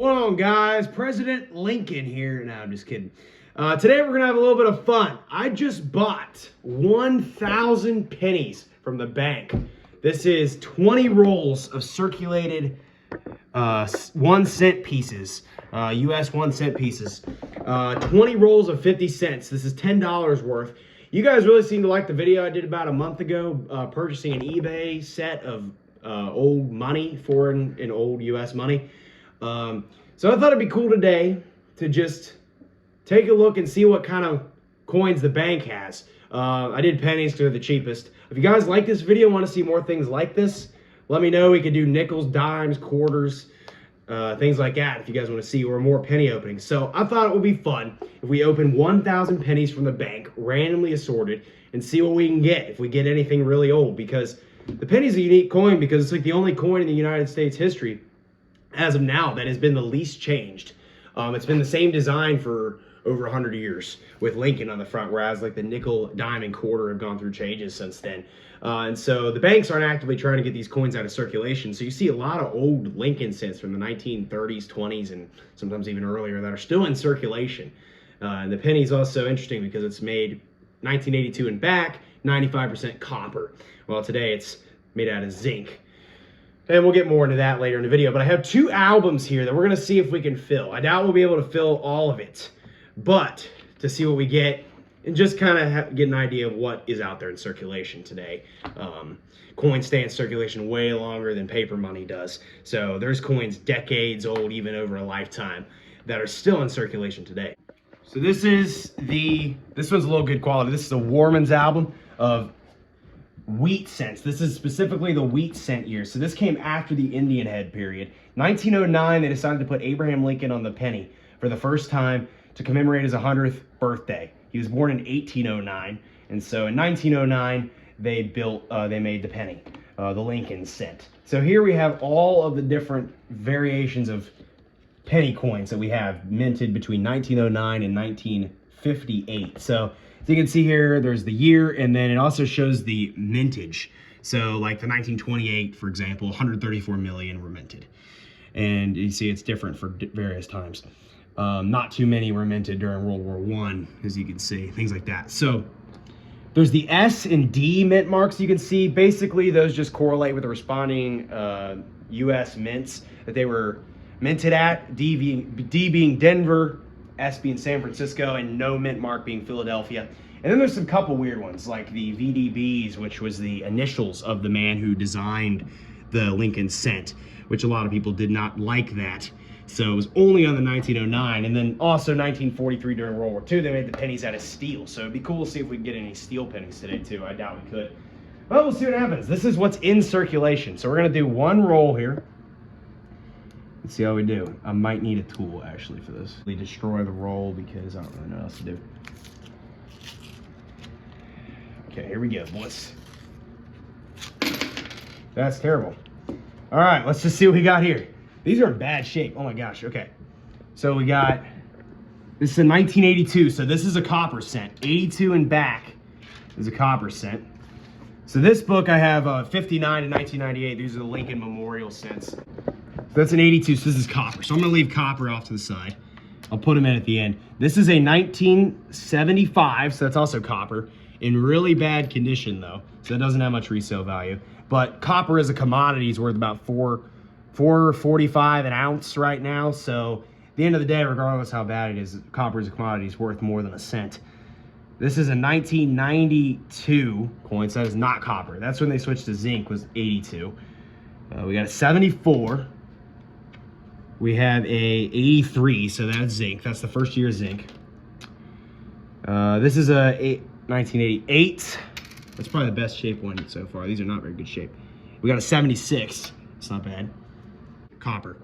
What's going on, guys? President Lincoln here. No, I'm just kidding. Today we're going to have a little bit of fun. I just bought 1,000 pennies from the bank. This is 20 rolls of circulated 1 cent pieces, US 1 cent pieces. 20 rolls of 50 cents. This is $10 worth. You guys really seem to like the video I did about a month ago, purchasing an eBay set of old money, foreign and old US money. So I thought it'd be cool today to just take a look and see what kind of coins the bank has. I did pennies because they're the cheapest. If you guys like this video, want to see more things like this, let me know. We could do nickels, dimes, quarters, things like that if you guys want to see, or more penny openings. So I thought it would be fun if we open 1,000 pennies from the bank, randomly assorted, and see what we can get if we get anything really old, because the penny's a unique coin because it's like the only coin in the United States history as of now that has been the least changed. It's been the same design for over 100 years with Lincoln on the front, whereas like the nickel, dime, and quarter have gone through changes since then. And so the banks aren't actively trying to get these coins out of circulation. So you see a lot of old Lincoln cents from the 1930s, 20s, and sometimes even earlier that are still in circulation. And the penny is also interesting because it's made 1982 and back, 95% copper. Well, today it's made out of zinc. And we'll get more into that later in the video. But I have 2 albums here that we're going to see if we can fill. I doubt we'll be able to fill all of it. But to see what we get and just kind of get an idea of what is out there in circulation today. Coins stay in circulation way longer than paper money does. So there's coins decades old, even over a lifetime, that are still in circulation today. So this one's a little good quality. This is a Warman's album of wheat cents. This is specifically the wheat cent year. So this came after the Indian head period. 1909, they decided to put Abraham Lincoln on the penny for the first time to commemorate his 100th birthday. He was born in 1809, and so in 1909 they made the penny, the Lincoln cent. So here we have all of the different variations of penny coins that we have minted between 1909 and 1958. So as you can see here, there's the year, and then it also shows the mintage. So like the 1928, for example, 134 million were minted. And you see it's different for various times. Not too many were minted during World War I, as you can see, things like that. So there's the S and D mint marks you can see. Basically, those just correlate with the responding US mints that they were minted at. D being Denver, S being San Francisco, and no mint mark being Philadelphia. And then there's some couple weird ones like the VDBs, which was the initials of the man who designed the Lincoln cent, which a lot of people did not like that. So it was only on the 1909. And then also 1943 during World War II, they made the pennies out of steel. So it'd be cool to see if we can get any steel pennies today too. I doubt we could. Well, we'll see what happens. This is what's in circulation. So we're gonna do 1 roll here. Let's see how we do. I might need a tool actually for this. We destroy the roll because I don't really know what else to do. Okay, here we go, boys. That's terrible. All right, let's just see what we got here. These are in bad shape. Oh my gosh, okay. So we got, this is a 1982, so this is a copper cent. 82 and back is a copper cent. So this book I have 59 and 1998. These are the Lincoln Memorial cents. So that's an 82, so this is copper. So I'm gonna leave copper off to the side. I'll put them in at the end. This is a 1975, so that's also copper. In really bad condition though, so that doesn't have much resale value. But copper as a commodity is worth about $4.45 an ounce right now. So at the end of the day, regardless how bad it is, copper as a commodity is worth more than a cent. This is a 1992 coin, so that is not copper. That's when they switched to zinc, was 82. We got a 74. We have a 83, so that's zinc. That's the first year of zinc. This is a 1988. That's probably the best shape one so far. These are not very good shape. We got a 76. It's not bad. Copper.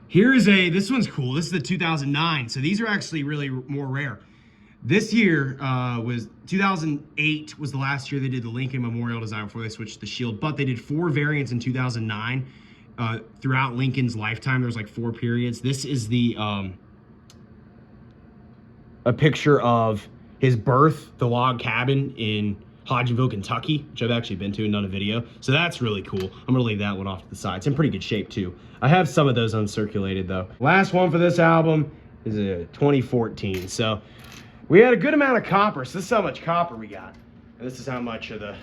Here is this one's cool. This is the 2009. So these are actually really more rare. This year was 2008 was the last year they did the Lincoln Memorial design before they switched to the shield, but they did 4 variants in 2009. Throughout Lincoln's lifetime, there was like 4 periods. This is the a picture of his birth, the log cabin in Hodgenville, Kentucky, which I've actually been to and done a video. So that's really cool. I'm gonna leave that one off to the side. It's in pretty good shape too. I have some of those uncirculated though. Last one for this album is a 2014. So we had a good amount of copper. So this is how much copper we got. And this is how much of the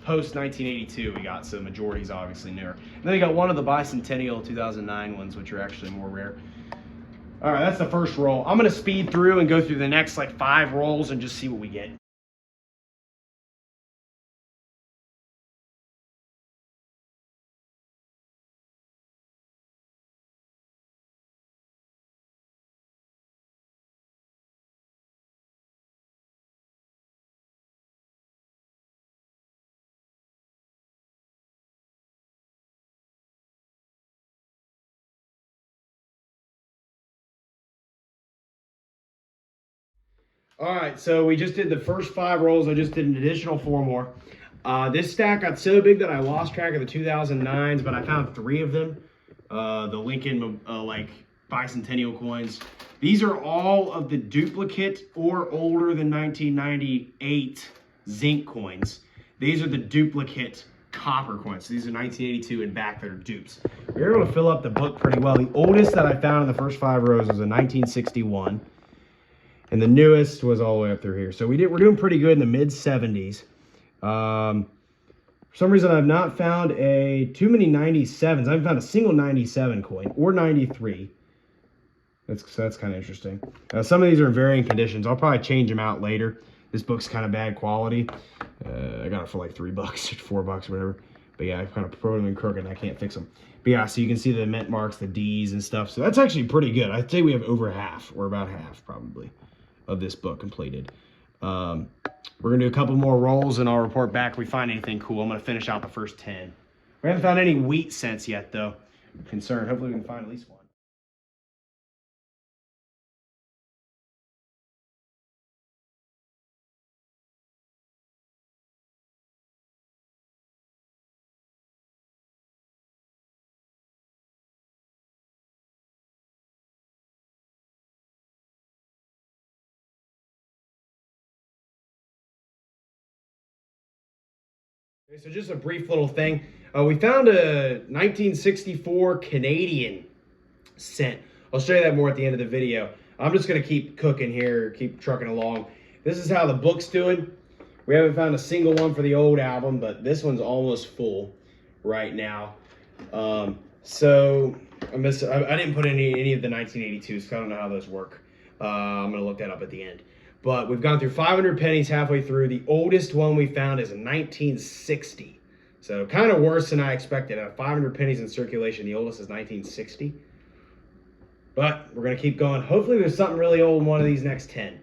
post 1982 we got. So the majority is obviously newer. And then we got one of the bicentennial 2009 ones, which are actually more rare. All right, that's the first roll. I'm gonna speed through and go through the next like 5 rolls and just see what we get. All right, so we just did the first 5 rolls. I just did an additional 4 more. This stack got so big that I lost track of the 2009s, but I found 3 of them. The Lincoln like bicentennial coins. These are all of the duplicate or older than 1998 zinc coins. These are the duplicate copper coins. So these are 1982 and back that are dupes. We were able to fill up the book pretty well. The oldest that I found in the first 5 rows was a 1961. And the newest was all the way up through here. So we're doing pretty good in the mid 70s. For some reason, I've not found too many 97s. I haven't found a single 97 coin or 93. That's kind of interesting. Some of these are in varying conditions. I'll probably change them out later. This book's kind of bad quality. I got it for like $3 or $4, whatever. But yeah, I've kind of put them in crooked and I can't fix them. But yeah, so you can see the mint marks, the D's and stuff. So that's actually pretty good. I'd say we have over half, or about half probably, of this book completed. We're gonna do a couple more rolls and I'll report back if we find anything cool. I'm gonna finish out the first 10. We haven't found any wheat cents yet though. I'm concerned. Hopefully we can find at least one. Okay, so just a brief little thing. We found a 1964 Canadian cent. I'll show you that more at the end of the video. I'm just going to keep cooking here, keep trucking along. This is how the book's doing. We haven't found a single one for the old album, but this one's almost full right now. So I didn't put any of the 1982s, so I don't know how those work. I'm going to look that up at the end. But we've gone through 500 pennies halfway through. The oldest one we found is a 1960. So kind of worse than I expected. 500 pennies in circulation. The oldest is 1960. But we're going to keep going. Hopefully there's something really old in one of these next 10.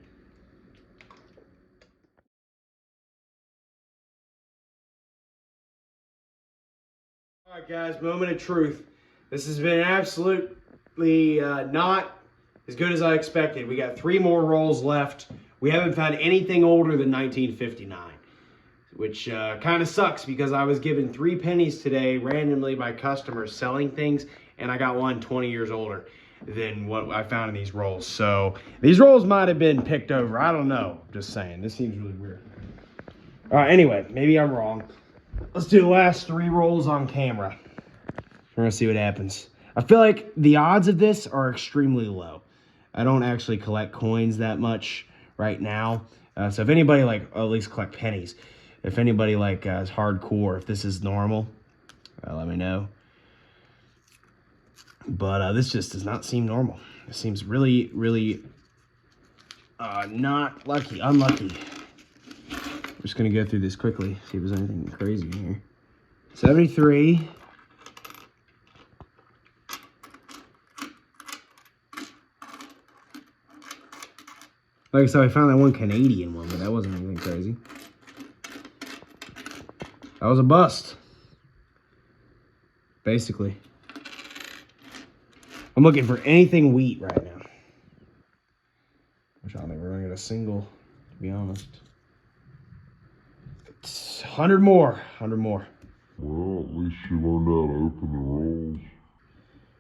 All right, guys, moment of truth. This has been absolutely not as good as I expected. We got 3 more rolls left. We haven't found anything older than 1959, which kind of sucks because I was given 3 pennies today randomly by customers selling things, and I got one 20 years older than what I found in these rolls. So these rolls might have been picked over. I don't know. Just saying. This seems really weird. All right, anyway, maybe I'm wrong. Let's do the last 3 rolls on camera. We're going to see what happens. I feel like the odds of this are extremely low. I don't actually collect coins that much right now. So if anybody at least collect pennies. If anybody is hardcore, if this is normal, let me know. But this just does not seem normal. It seems really, really not lucky, unlucky. I'm just gonna go through this quickly, see if there's anything crazy in here. 73. Like I said, I found that one Canadian one, but that wasn't anything crazy. That was a bust, basically. I'm looking for anything wheat right now. Which I don't think we're gonna get a single, to be honest. 100 more, 100 more. Well, at least you learned how to open the rolls.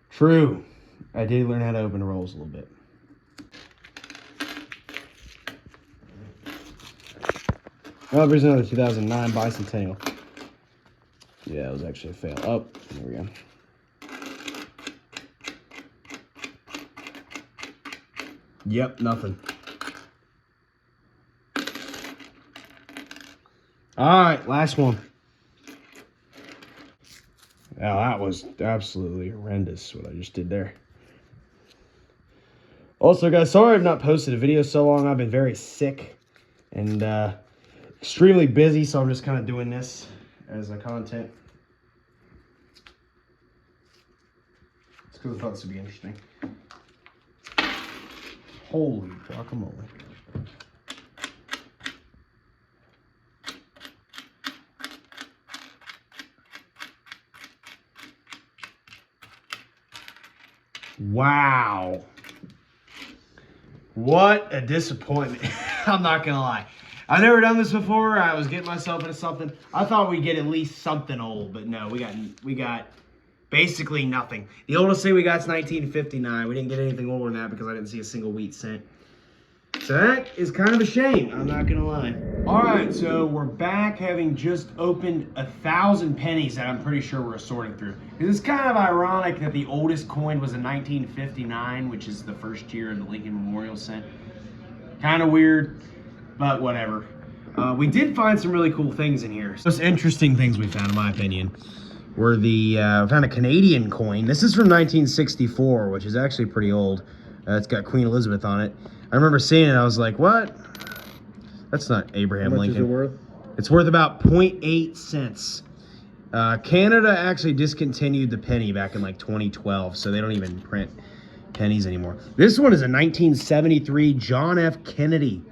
True. I did learn how to open the rolls a little bit. Oh, there's another 2009 bicentennial. Yeah, it was actually a fail. Oh, there we go. Yep, nothing. All right, last one. Now that was absolutely horrendous what I just did there. Also, guys, sorry I've not posted a video so long. I've been very sick and extremely busy, so I'm just kind of doing this as a content. It's because I thought this would be interesting. Holy guacamole. Wow. What a disappointment. I'm not gonna lie. I've never done this before. I was getting myself into something. I thought we'd get at least something old, but no, we got basically nothing. The oldest thing we got is 1959. We didn't get anything older than that because I didn't see a single wheat cent. So that is kind of a shame. I'm not gonna lie. All right, so we're back, having just opened 1,000 pennies that I'm pretty sure we're sorted through. It's kind of ironic that the oldest coin was in 1959, which is the first year of the Lincoln Memorial cent. Kind of weird, but whatever. We did find some really cool things in here. Most interesting things we found, in my opinion, were the found a Canadian coin. This is from 1964, which is actually pretty old. It's got Queen Elizabeth on it. I remember seeing it. I was like, "What? That's not Abraham Lincoln." How much is it worth? It's worth about 0.8 cents. Canada actually discontinued the penny back in like 2012, so they don't even print pennies anymore. This one is a 1973 John F. Kennedy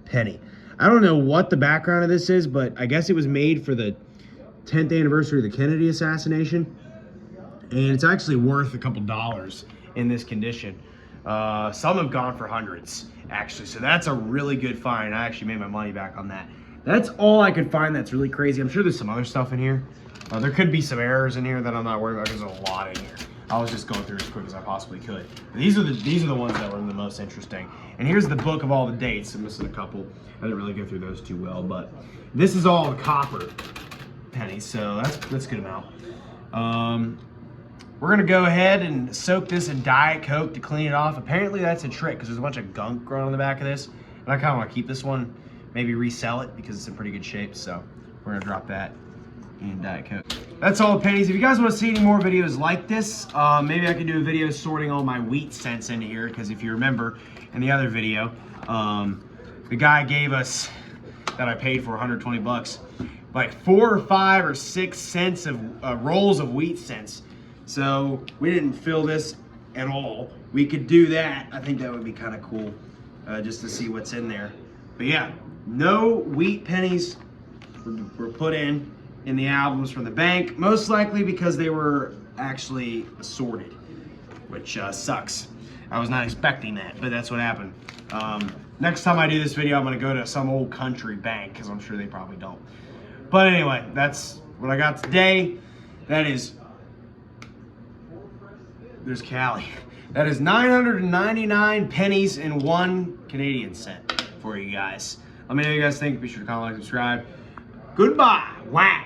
penny. I don't know what the background of this is, but I guess it was made for the 10th anniversary of the Kennedy assassination, and it's actually worth a couple dollars in this condition. Some have gone for hundreds, actually, so that's a really good find. I actually made my money back on that. That's all I could find that's really crazy. I'm sure there's some other stuff in here. There could be some errors in here that I'm not worried about because there's a lot in here. I was just going through as quick as I possibly could. These are the ones that were the most interesting. And here's the book of all the dates. I'm missing a couple. I didn't really go through those too well, but this is all the copper pennies, so that's a good amount. We're gonna go ahead and soak this in Diet Coke to clean it off. Apparently that's a trick because there's a bunch of gunk growing on the back of this. And I kind of want to keep this one, maybe resell it because it's in pretty good shape. So we're gonna drop that in Diet Coke. That's all the pennies. If you guys want to see any more videos like this, maybe I can do a video sorting all my wheat cents into here, because if you remember in the other video, the guy gave us, that I paid for 120 bucks, like 4 or 5 or 6 cents of rolls of wheat cents. So we didn't fill this at all. We could do that. I think that would be kind of cool, just to see what's in there. But yeah, no wheat pennies were put in the albums from the bank, most likely because they were actually assorted, which sucks. I was not expecting that, but that's what happened. Next time I do this video, I'm gonna go to some old country bank because I'm sure they probably don't. But anyway, that's what I got today. That is, there's Callie. That is 999 pennies and 1 Canadian cent for you guys. Let me know what you guys think. Be sure to comment, like, subscribe. Goodbye. Wow.